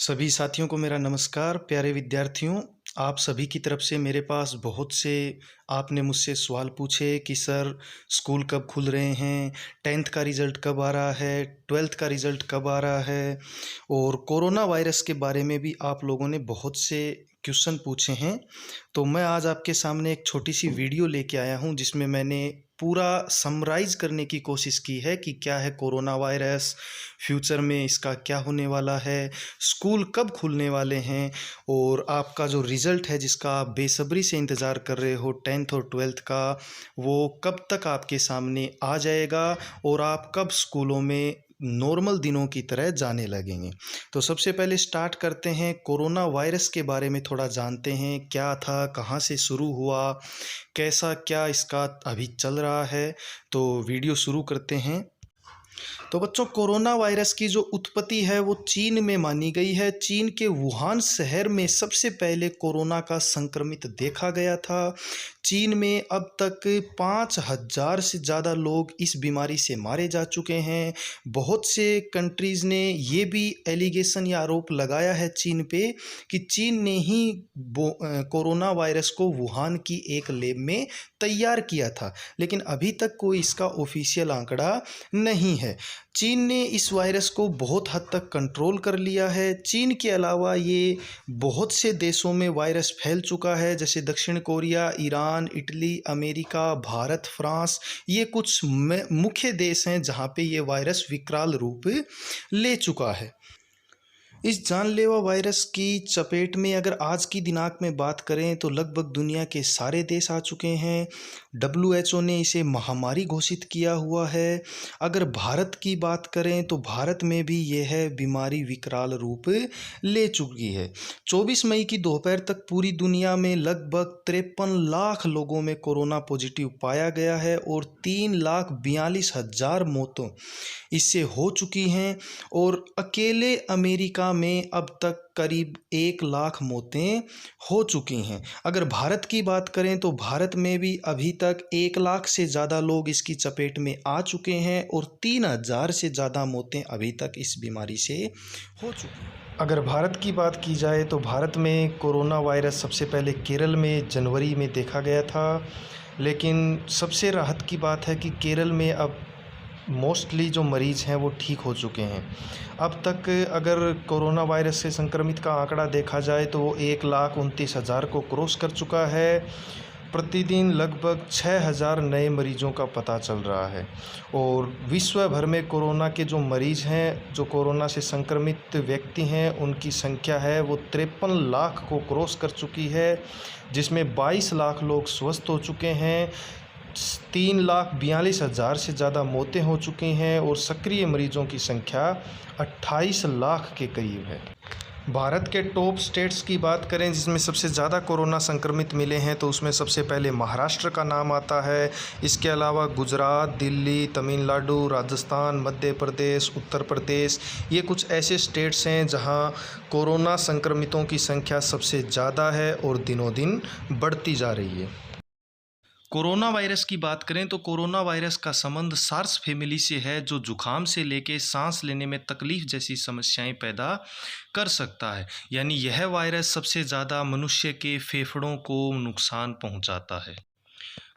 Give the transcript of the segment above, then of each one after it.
सभी साथियों को मेरा नमस्कार। प्यारे विद्यार्थियों, आप सभी की तरफ से मेरे पास बहुत से आपने मुझसे सवाल पूछे कि सर स्कूल कब खुल रहे हैं, 10th का रिज़ल्ट कब आ रहा है, 12th का रिज़ल्ट कब आ रहा है और कोरोना वायरस के बारे में भी आप लोगों ने बहुत से क्वेश्चन पूछे हैं। तो मैं आज आपके सामने एक छोटी सी वीडियो लेके आया हूँ जिसमें मैंने पूरा समराइज़ करने की कोशिश की है कि क्या है कोरोना वायरस, फ्यूचर में इसका क्या होने वाला है, स्कूल कब खुलने वाले हैं और आपका जो रिज़ल्ट है जिसका आप बेसब्री से इंतज़ार कर रहे हो 10th और 12th का, वो कब तक आपके सामने आ जाएगा और आप कब स्कूलों में नॉर्मल दिनों की तरह जाने लगेंगे। तो सबसे पहले स्टार्ट करते हैं, कोरोना वायरस के बारे में थोड़ा जानते हैं, क्या था, कहाँ से शुरू हुआ, कैसा क्या इसका अभी चल रहा है। तो वीडियो शुरू करते हैं। तो बच्चों, कोरोना वायरस की जो उत्पत्ति है वो चीन में मानी गई है। चीन के वुहान शहर में सबसे पहले कोरोना का संक्रमित देखा गया था। चीन में अब तक 5,000 से ज़्यादा लोग इस बीमारी से मारे जा चुके हैं। बहुत से कंट्रीज़ ने ये भी एलिगेशन या आरोप लगाया है चीन पे कि चीन ने ही कोरोना वायरस को वुहान की एक लैब में तैयार किया था, लेकिन अभी तक कोई इसका ऑफिशियल आंकड़ा नहीं है। चीन ने इस वायरस को बहुत हद तक कंट्रोल कर लिया है। चीन के अलावा ये बहुत से देशों में वायरस फैल चुका है, जैसे दक्षिण Korea, Iran, Italy, America, Bharat, France. ये कुछ मुख्य देश हैं जहाँ पे ये वायरस विकराल रूप ले चुका है। इस जानलेवा वायरस की चपेट में अगर आज की दिनांक में बात करें तो लगभग दुनिया के सारे देश आ चुके हैं। WHO ने इसे महामारी घोषित किया हुआ है। अगर भारत की बात करें तो भारत में भी यह बीमारी विकराल रूप ले चुकी है। 24 मई की दोपहर तक पूरी दुनिया में लगभग 53 लाख लोगों में कोरोना पॉजिटिव पाया गया है और 3,42,000 मौतों इससे हो चुकी हैं और अकेले अमेरिका में अब तक करीब 1 लाख मौतें हो चुकी हैं। अगर भारत की बात करें तो भारत में भी अभी तक 1 लाख से ज़्यादा लोग इसकी चपेट में आ चुके हैं और 3,000 से ज़्यादा मौतें अभी तक इस बीमारी से हो चुकी हैं। अगर भारत की बात की जाए तो भारत में कोरोना वायरस सबसे पहले केरल में जनवरी में देखा गया था, लेकिन सबसे राहत की बात है कि केरल में अब मोस्टली जो मरीज़ हैं वो ठीक हो चुके हैं। अब तक अगर कोरोना वायरस से संक्रमित का आंकड़ा देखा जाए तो वो 1,29,000 को क्रॉस कर चुका है। प्रतिदिन लगभग 6,000 नए मरीजों का पता चल रहा है और विश्व भर में कोरोना के जो मरीज़ हैं, जो कोरोना से संक्रमित व्यक्ति हैं, उनकी संख्या है वो 53 लाख को क्रॉस कर चुकी है, जिसमें 22 लाख लोग स्वस्थ हो चुके हैं। 3,42,000 से ज़्यादा मौतें हो चुकी हैं और सक्रिय मरीजों की संख्या 28 लाख के करीब है। भारत के टॉप स्टेट्स की बात करें जिसमें सबसे ज़्यादा कोरोना संक्रमित मिले हैं तो उसमें सबसे पहले महाराष्ट्र का नाम आता है। इसके अलावा गुजरात, दिल्ली, तमिलनाडु, राजस्थान, मध्य प्रदेश, उत्तर प्रदेश, ये कुछ ऐसे स्टेट्स हैं जहां कोरोना संक्रमितों की संख्या सबसे ज़्यादा है और दिनों दिन बढ़ती जा रही है। कोरोना वायरस की बात करें तो कोरोना वायरस का संबंध सार्स फैमिली से है, जो जुखाम से लेके सांस लेने में तकलीफ जैसी समस्याएं पैदा कर सकता है। यानी यह वायरस सबसे ज़्यादा मनुष्य के फेफड़ों को नुकसान पहुंचाता है।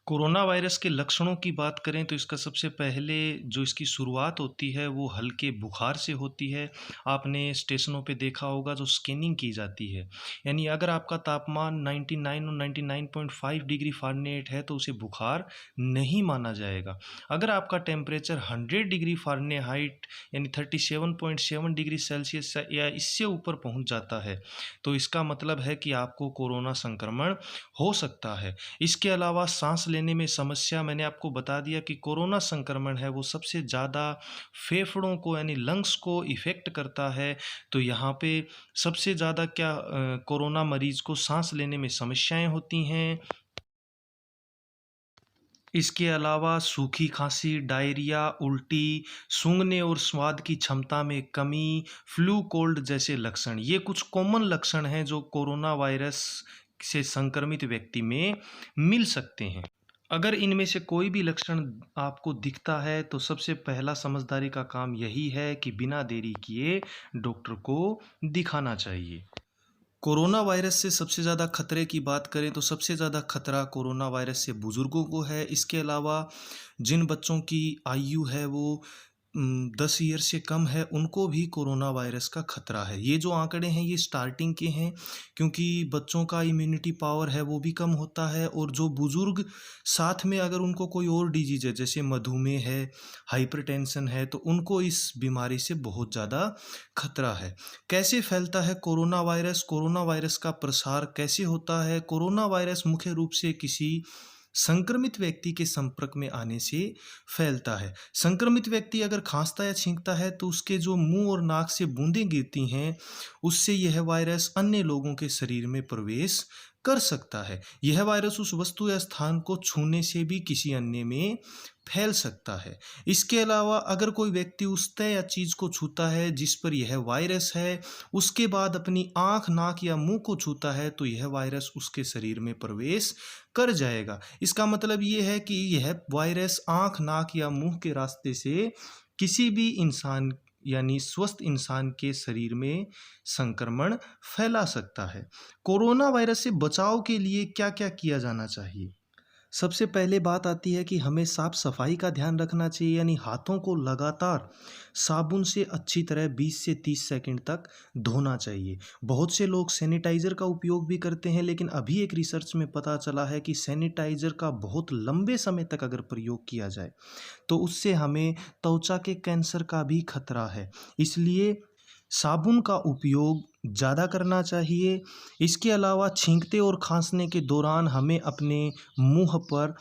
कोरोना वायरस के लक्षणों की बात करें तो इसका सबसे पहले जो इसकी शुरुआत होती है वो हल्के बुखार से होती है। आपने स्टेशनों पे देखा होगा जो स्कैनिंग की जाती है, यानी अगर आपका तापमान 99 और 99.5 डिग्री फ़ारेनहाइट है तो उसे बुखार नहीं माना जाएगा। अगर आपका टेम्परेचर 100 डिग्री फ़ारेनहाइट यानी 37.7 डिग्री सेल्सियस या इससे ऊपर पहुंच जाता है तो इसका मतलब है कि आपको कोरोना संक्रमण हो सकता है। इसके अलावा सांस लेने में समस्या, मैंने आपको बता दिया कि कोरोना संक्रमण है वो सबसे ज़्यादा फेफड़ों को यानी लंग्स को इफ़ेक्ट करता है। तो यहाँ पे सबसे ज़्यादा क्या कोरोना मरीज़ को सांस लेने में समस्याएं होती हैं। इसके अलावा सूखी खांसी, डायरिया, उल्टी, सूंघने और स्वाद की क्षमता में कमी, फ्लू कोल्ड जैसे लक्षण, ये कुछ कॉमन लक्षण हैं जो कोरोना वायरस से संक्रमित व्यक्ति में मिल सकते हैं। अगर इनमें से कोई भी लक्षण आपको दिखता है तो सबसे पहला समझदारी का काम यही है कि बिना देरी किए डॉक्टर को दिखाना चाहिए। कोरोना वायरस से सबसे ज़्यादा खतरे की बात करें तो सबसे ज़्यादा खतरा कोरोना वायरस से बुजुर्गों को है। इसके अलावा जिन बच्चों की आयु है वो 10 ईयर से कम है, उनको भी कोरोना वायरस का खतरा है। ये जो आंकड़े हैं ये स्टार्टिंग के हैं, क्योंकि बच्चों का इम्यूनिटी पावर है वो भी कम होता है, और जो बुजुर्ग साथ में अगर उनको कोई और डिजीज है जैसे मधुमेह है, हाइपरटेंशन है, तो उनको इस बीमारी से बहुत ज़्यादा खतरा है। कैसे फैलता है कोरोना वायरस? कोरोना वायरस का प्रसार कैसे होता है? कोरोना वायरस मुख्य रूप से किसी संक्रमित व्यक्ति के संपर्क में आने से फैलता है। संक्रमित व्यक्ति अगर खांसता या छींकता है तो उसके जो मुंह और नाक से बूंदें गिरती हैं, उससे यह वायरस अन्य लोगों के शरीर में प्रवेश कर सकता है। यह वायरस उस वस्तु या स्थान को छूने से भी किसी अन्य में फैल सकता है। इसके अलावा अगर कोई व्यक्ति उस तय या चीज को छूता है जिस पर यह वायरस है, उसके बाद अपनी आंख, नाक या मुंह को छूता है, तो यह वायरस उसके शरीर में प्रवेश कर जाएगा। इसका मतलब ये है कि यह वायरस आंख, नाक या मुंह के रास्ते से किसी भी इंसान यानी स्वस्थ इंसान के शरीर में संक्रमण फैला सकता है। कोरोना वायरस से बचाव के लिए क्या-क्या किया जाना चाहिए? सबसे पहले बात आती है कि हमें साफ सफाई का ध्यान रखना चाहिए, यानी हाथों को लगातार साबुन से अच्छी तरह 20 से 30 सेकंड तक धोना चाहिए। बहुत से लोग सैनिटाइज़र का उपयोग भी करते हैं, लेकिन अभी एक रिसर्च में पता चला है कि सैनिटाइज़र का बहुत लंबे समय तक अगर प्रयोग किया जाए तो उससे हमें त्वचा के कैंसर का भी खतरा है। इसलिए साबुन का उपयोग ज़्यादा करना चाहिए। इसके अलावा छींकते और खांसने के दौरान हमें अपने मुंह पर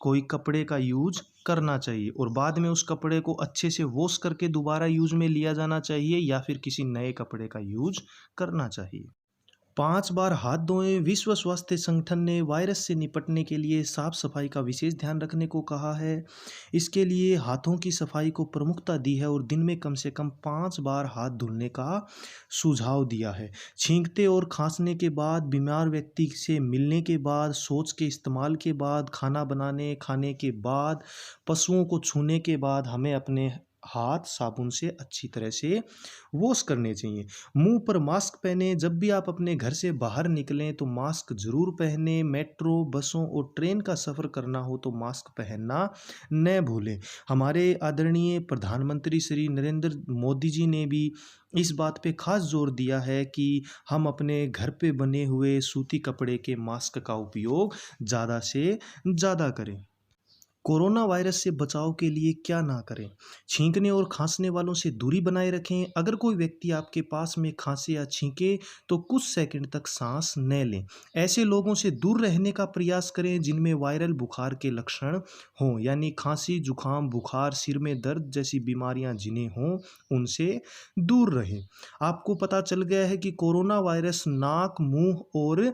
कोई कपड़े का यूज करना चाहिए, और बाद में उस कपड़े को अच्छे से वॉश करके दोबारा यूज में लिया जाना चाहिए, या फिर किसी नए कपड़े का यूज करना चाहिए। 5 बार हाथ धोएं। विश्व स्वास्थ्य संगठन ने वायरस से निपटने के लिए साफ सफाई का विशेष ध्यान रखने को कहा है। इसके लिए हाथों की सफाई को प्रमुखता दी है और दिन में कम से कम 5 बार हाथ धुलने का सुझाव दिया है। छींकते और खांसने के बाद, बीमार व्यक्ति से मिलने के बाद, शौच के इस्तेमाल के बाद, खाना बनाने खाने के बाद, पशुओं को छूने के बाद हमें अपने हाथ साबुन से अच्छी तरह से वॉश करने चाहिए। मुंह पर मास्क पहने। जब भी आप अपने घर से बाहर निकलें तो मास्क जरूर पहने। मेट्रो, बसों और ट्रेन का सफ़र करना हो तो मास्क पहनना न भूलें। हमारे आदरणीय प्रधानमंत्री श्री नरेंद्र मोदी जी ने भी इस बात पे खास जोर दिया है कि हम अपने घर पे बने हुए सूती कपड़े के मास्क का उपयोग ज़्यादा से ज़्यादा करें। कोरोना वायरस से बचाव के लिए क्या ना करें? छींकने और खांसने वालों से दूरी बनाए रखें। अगर कोई व्यक्ति आपके पास में खांसे या छींके तो कुछ सेकंड तक सांस न लें। ऐसे लोगों से दूर रहने का प्रयास करें जिनमें वायरल बुखार के लक्षण हों, यानी खांसी, जुकाम, बुखार, सिर में दर्द जैसी बीमारियां जिन्हें हों, उनसे दूर रहें। आपको पता चल गया है कि कोरोना वायरस नाक, मुंह और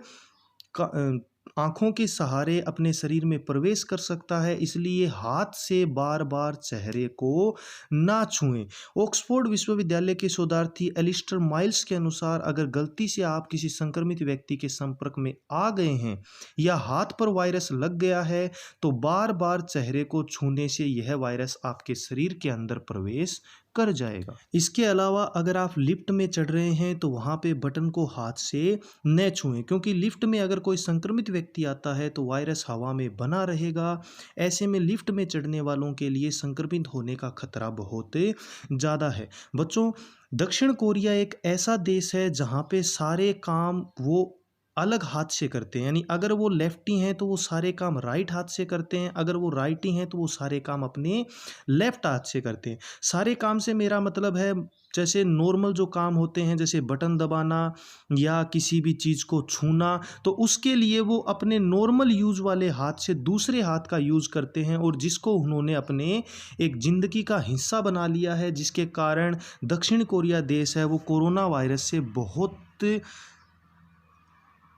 आँखों के सहारे अपने शरीर में प्रवेश कर सकता है, इसलिए हाथ से बार-बार चेहरे को ना छुएँ। ऑक्सफोर्ड विश्वविद्यालय के शोधार्थी एलिस्टर माइल्स के अनुसार अगर गलती से आप किसी संक्रमित व्यक्ति के संपर्क में आ गए हैं या हाथ पर वायरस लग गया है, तो बार-बार चेहरे को छूने से यह वायरस आपके शरीर के अंदर प्रवेश कर जाएगा। इसके अलावा अगर आप लिफ्ट में चढ़ रहे हैं तो वहाँ पे बटन को हाथ से न छुएं, क्योंकि लिफ्ट में अगर कोई संक्रमित व्यक्ति आता है तो वायरस हवा में बना रहेगा। ऐसे में लिफ्ट में चढ़ने वालों के लिए संक्रमित होने का खतरा बहुत ज़्यादा है। बच्चों, दक्षिण कोरिया एक ऐसा देश है जहाँ पे सारे काम वो अलग हाथ से करते हैं, यानी अगर वो लेफ्टी हैं तो वो सारे काम राइट हाथ से करते हैं, अगर वो राइटी हैं तो वो सारे काम अपने लेफ्ट हाथ से करते हैं। सारे काम से मेरा मतलब है जैसे नॉर्मल जो काम होते हैं जैसे बटन दबाना या किसी भी चीज़ को छूना, तो उसके लिए वो अपने नॉर्मल यूज़ वाले हाथ से दूसरे हाथ का यूज़ करते हैं, और जिसको उन्होंने अपने एक ज़िंदगी का हिस्सा बना लिया है, जिसके कारण दक्षिण कोरिया देश है वो कोरोना वायरस से बहुत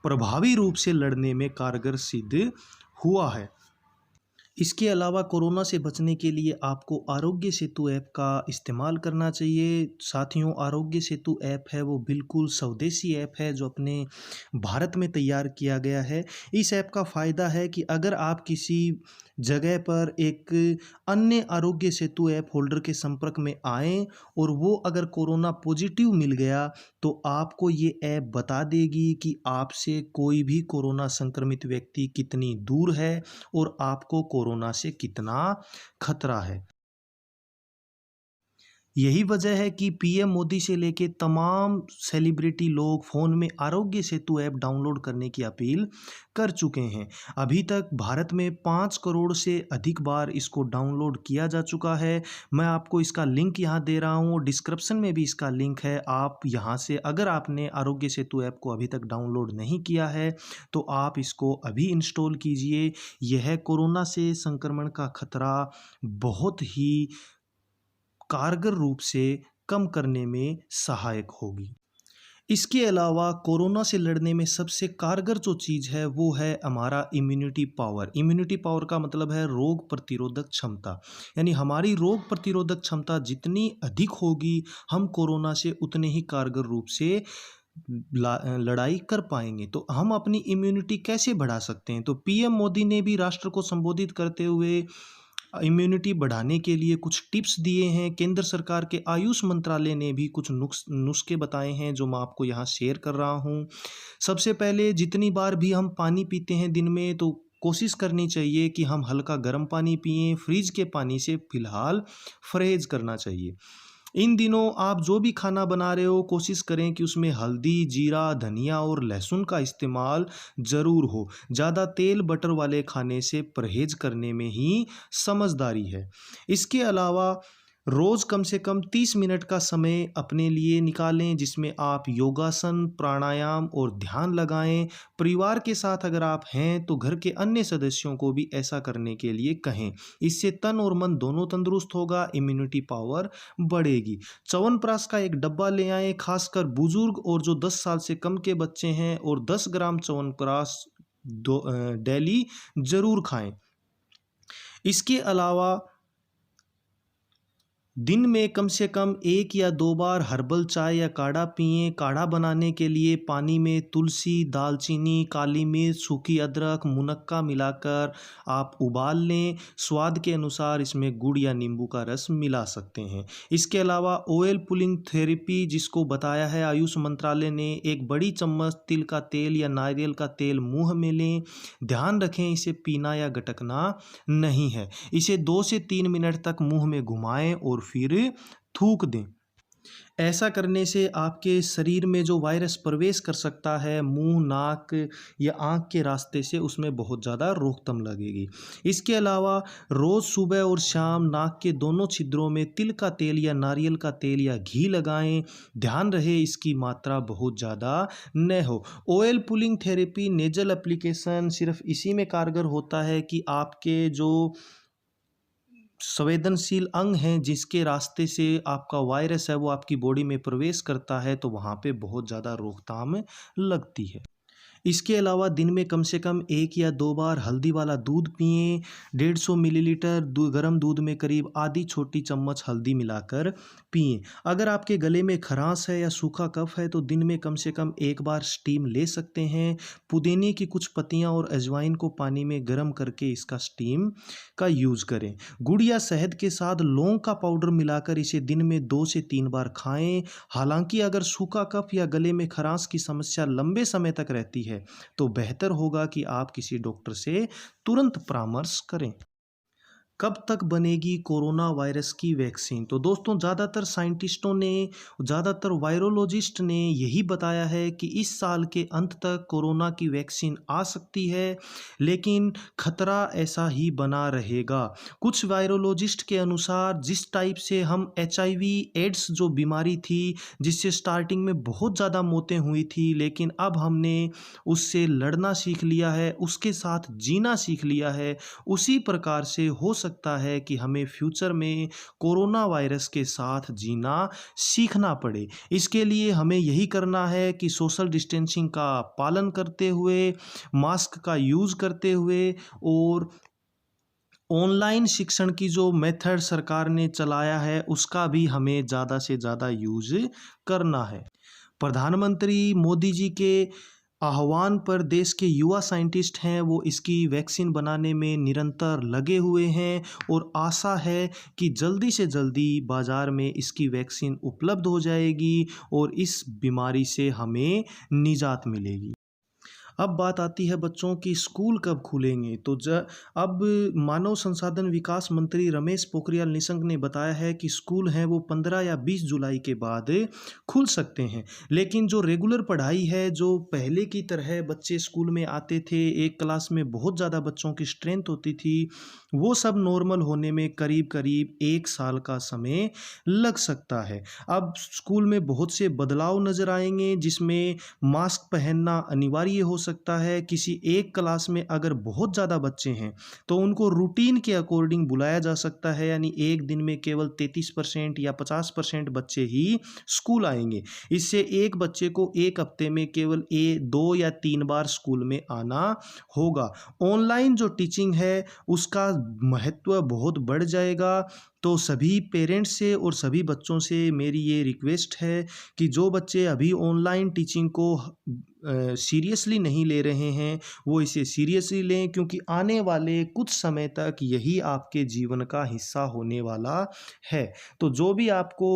प्रभावी रूप से लड़ने में कारगर सिद्ध हुआ है। इसके अलावा कोरोना से बचने के लिए आपको आरोग्य सेतु ऐप का इस्तेमाल करना चाहिए। साथियों, आरोग्य सेतु ऐप है वो बिल्कुल स्वदेशी ऐप है जो अपने भारत में तैयार किया गया है। इस ऐप का फ़ायदा है कि अगर आप किसी जगह पर एक अन्य आरोग्य सेतु ऐप होल्डर के संपर्क में आएँ और वो अगर कोरोना पॉजिटिव मिल गया, तो आपको ये ऐप बता देगी कि आपसे कोई भी कोरोना संक्रमित व्यक्ति कितनी दूर है और आपको कोरोना से कितना खतरा है। यही वजह है कि पीएम मोदी से लेके तमाम सेलिब्रिटी लोग फ़ोन में आरोग्य सेतु ऐप डाउनलोड करने की अपील कर चुके हैं। अभी तक भारत में 5 करोड़ से अधिक बार इसको डाउनलोड किया जा चुका है। मैं आपको इसका लिंक यहाँ दे रहा हूँ, डिस्क्रिप्शन में भी इसका लिंक है। आप यहाँ से अगर आपने आरोग्य सेतु ऐप को अभी तक डाउनलोड नहीं किया है, तो आप इसको अभी इंस्टॉल कीजिए। यह कोरोना से संक्रमण का खतरा बहुत ही कारगर रूप से कम करने में सहायक होगी। इसके अलावा कोरोना से लड़ने में सबसे कारगर जो चीज़ है वो है हमारा इम्यूनिटी पावर। इम्यूनिटी पावर का मतलब है रोग प्रतिरोधक क्षमता। यानी हमारी रोग प्रतिरोधक क्षमता जितनी अधिक होगी, हम कोरोना से उतने ही कारगर रूप से लड़ाई कर पाएंगे। तो हम अपनी इम्यूनिटी कैसे बढ़ा सकते हैं? तो पीएम मोदी ने भी राष्ट्र को संबोधित करते हुए इम्यूनिटी बढ़ाने के लिए कुछ टिप्स दिए हैं। केंद्र सरकार के आयुष मंत्रालय ने भी कुछ नुस्खे बताए हैं जो मैं आपको यहाँ शेयर कर रहा हूँ। सबसे पहले जितनी बार भी हम पानी पीते हैं दिन में, तो कोशिश करनी चाहिए कि हम हल्का गर्म पानी पिएं। फ्रिज के पानी से फ़िलहाल परहेज़ करना चाहिए। इन दिनों आप जो भी खाना बना रहे हो, कोशिश करें कि उसमें हल्दी, जीरा, धनिया और लहसुन का इस्तेमाल ज़रूर हो। ज़्यादा तेल बटर वाले खाने से परहेज़ करने में ही समझदारी है। इसके अलावा रोज़ कम से कम 30 मिनट का समय अपने लिए निकालें जिसमें आप योगासन, प्राणायाम और ध्यान लगाएं। परिवार के साथ अगर आप हैं तो घर के अन्य सदस्यों को भी ऐसा करने के लिए कहें। इससे तन और मन दोनों तंदुरुस्त होगा, इम्यूनिटी पावर बढ़ेगी। च्यवनप्राश का एक डब्बा ले आएं, खासकर बुजुर्ग और जो 10 साल से कम के बच्चे हैं, और 10 ग्राम च्यवनप्राश डेली ज़रूर खाएं। इसके अलावा दिन में कम से कम 1 या 2 बार हर्बल चाय या काढ़ा पिएं। काढ़ा बनाने के लिए पानी में तुलसी, दालचीनी, काली मिर्च, सूखी अदरक, मुनक्का मिलाकर आप उबाल लें। स्वाद के अनुसार इसमें गुड़ या नींबू का रस मिला सकते हैं। इसके अलावा ऑयल पुलिंग थेरेपी जिसको बताया है आयुष मंत्रालय ने, 1 बड़ी चम्मच तिल का तेल या नारियल का तेल मुँह में लें। ध्यान रखें इसे पीना या गटकना नहीं है। इसे 2 से 3 मिनट तक मुँह में घुमाएं और फिर थूक दें। ऐसा करने से आपके शरीर में जो वायरस प्रवेश कर सकता है मुंह, नाक या आँख के रास्ते से, उसमें बहुत ज़्यादा रोकथाम लगेगी। इसके अलावा रोज़ सुबह और शाम नाक के दोनों छिद्रों में तिल का तेल या नारियल का तेल या घी लगाएं। ध्यान रहे इसकी मात्रा बहुत ज़्यादा न हो। Oil pulling therapy nasal application सिर्फ इसी में कारगर होता है कि आपके जो संवेदनशील अंग हैं जिसके रास्ते से आपका वायरस है वो आपकी बॉडी में प्रवेश करता है, तो वहाँ पे बहुत ज़्यादा रोकथाम लगती है। इसके अलावा दिन में कम से कम 1 या 2 बार हल्दी वाला दूध पिएं। 150 मिलीलीटर गर्म दूध में करीब आधी छोटी चम्मच हल्दी मिलाकर पिएं। अगर आपके गले में खरांश है या सूखा कफ है तो दिन में कम से कम 1 बार स्टीम ले सकते हैं। पुदीने की कुछ पत्तियां और अजवाइन को पानी में गर्म करके इसका स्टीम का यूज़ करें। गुड़ या शहद के साथ लौंग का पाउडर मिलाकर इसे दिन में 2 से 3 बार खाएं। हालांकि अगर सूखा कफ या गले में खरांश की समस्या लंबे समय तक रहती है तो बेहतर होगा कि आप किसी डॉक्टर से तुरंत परामर्श करें। कब तक बनेगी कोरोना वायरस की वैक्सीन? तो दोस्तों, ज़्यादातर साइंटिस्टों ने, ज़्यादातर वायरोलॉजिस्ट ने यही बताया है कि इस साल के अंत तक कोरोना की वैक्सीन आ सकती है, लेकिन खतरा ऐसा ही बना रहेगा। कुछ वायरोलॉजिस्ट के अनुसार जिस टाइप से हम एचआईवी एड्स जो बीमारी थी जिससे स्टार्टिंग में बहुत ज़्यादा मौतें हुई थी, लेकिन अब हमने उससे लड़ना सीख लिया है, उसके साथ जीना सीख लिया है, उसी प्रकार से हो सकता है कि हमें फ्यूचर में कोरोना वायरस के साथ जीना सीखना पड़े। इसके लिए हमें यही करना है कि सोशल डिस्टेंसिंग का पालन करते हुए, मास्क का यूज़ करते हुए और ऑनलाइन शिक्षण की जो मेथड सरकार ने चलाया है उसका भी हमें ज़्यादा से ज़्यादा यूज़ करना है। प्रधानमंत्री मोदी जी के आह्वान पर देश के युवा साइंटिस्ट हैं वो इसकी वैक्सीन बनाने में निरंतर लगे हुए हैं और आशा है कि जल्दी से जल्दी बाज़ार में इसकी वैक्सीन उपलब्ध हो जाएगी और इस बीमारी से हमें निजात मिलेगी। अब बात आती है बच्चों की स्कूल कब खुलेंगे तो अब मानव संसाधन विकास मंत्री रमेश पोखरियाल निशंक ने बताया है कि स्कूल हैं वो 15 या 20 जुलाई के बाद खुल सकते हैं। लेकिन जो रेगुलर पढ़ाई है, जो पहले की तरह बच्चे स्कूल में आते थे, एक क्लास में बहुत ज़्यादा बच्चों की स्ट्रेंथ होती थी, वो सब नॉर्मल होने में करीब करीब 1 साल का समय लग सकता है। अब स्कूल में बहुत से बदलाव नज़र आएंगे जिसमें मास्क पहनना अनिवार्य हो सकता है। किसी एक क्लास में अगर बहुत ज़्यादा बच्चे हैं तो उनको रूटीन के अकॉर्डिंग बुलाया जा सकता है, यानी एक दिन में केवल 33% या 50% बच्चे ही स्कूल आएंगे। इससे एक बच्चे को एक हफ्ते में केवल 2 या 3 बार स्कूल में आना होगा। ऑनलाइन जो टीचिंग है उसका महत्व बहुत बढ़ जाएगा। तो सभी पेरेंट्स से और सभी बच्चों से मेरी ये रिक्वेस्ट है कि जो बच्चे अभी ऑनलाइन टीचिंग को सीरियसली नहीं ले रहे हैं वो इसे सीरियसली लें, क्योंकि आने वाले कुछ समय तक यही आपके जीवन का हिस्सा होने वाला है। तो जो भी आपको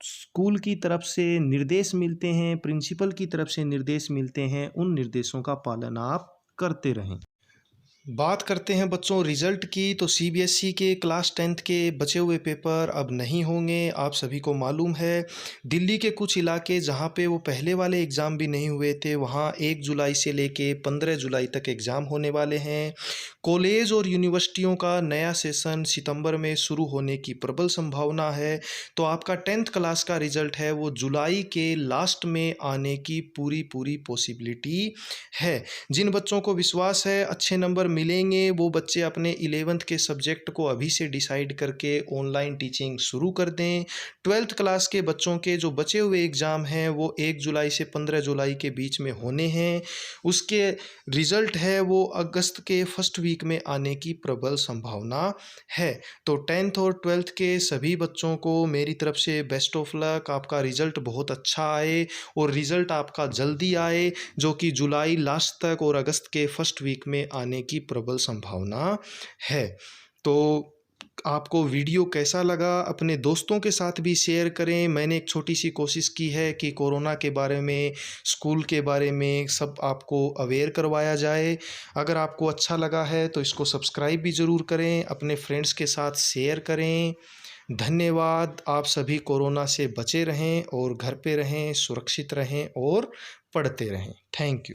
स्कूल की तरफ से निर्देश मिलते हैं, प्रिंसिपल की तरफ से निर्देश मिलते हैं, उन निर्देशों का पालन आप करते रहें। बात करते हैं बच्चों रिज़ल्ट की, तो सीबीएसई के क्लास 10th के बचे हुए पेपर अब नहीं होंगे। आप सभी को मालूम है दिल्ली के कुछ इलाके जहां पे वो पहले वाले एग्ज़ाम भी नहीं हुए थे वहां 1 जुलाई से लेके 15 जुलाई तक एग्ज़ाम होने वाले हैं। कॉलेज और यूनिवर्सिटियों का नया सेशन सितंबर में शुरू होने की प्रबल संभावना है। तो आपका 10th क्लास का रिज़ल्ट है वो जुलाई के लास्ट में आने की पूरी पॉसिबिलिटी है। जिन बच्चों को विश्वास है अच्छे नंबर मिलेंगे वो बच्चे अपने 11th के सब्जेक्ट को अभी से डिसाइड करके ऑनलाइन टीचिंग शुरू कर दें। 12th क्लास के बच्चों के जो बचे हुए एग्ज़ाम हैं वो 1 जुलाई से 15 जुलाई के बीच में होने हैं। उसके रिज़ल्ट है वो अगस्त के फर्स्ट वीक में आने की प्रबल संभावना है। तो 10th और 12th के सभी बच्चों को मेरी तरफ से बेस्ट ऑफ लक। आपका रिज़ल्ट बहुत अच्छा आए और रिज़ल्ट आपका जल्दी आए, जो कि जुलाई लास्ट तक और अगस्त के फर्स्ट वीक में आने की प्रबल संभावना है। तो आपको वीडियो कैसा लगा अपने दोस्तों के साथ भी शेयर करें। मैंने एक छोटी सी कोशिश की है कि कोरोना के बारे में, स्कूल के बारे में सब आपको अवेयर करवाया जाए। अगर आपको अच्छा लगा है तो इसको सब्सक्राइब भी ज़रूर करें, अपने फ्रेंड्स के साथ शेयर करें। धन्यवाद। आप सभी कोरोना से बचे रहें और घर पे रहें, सुरक्षित रहें और पढ़ते रहें। Thank you.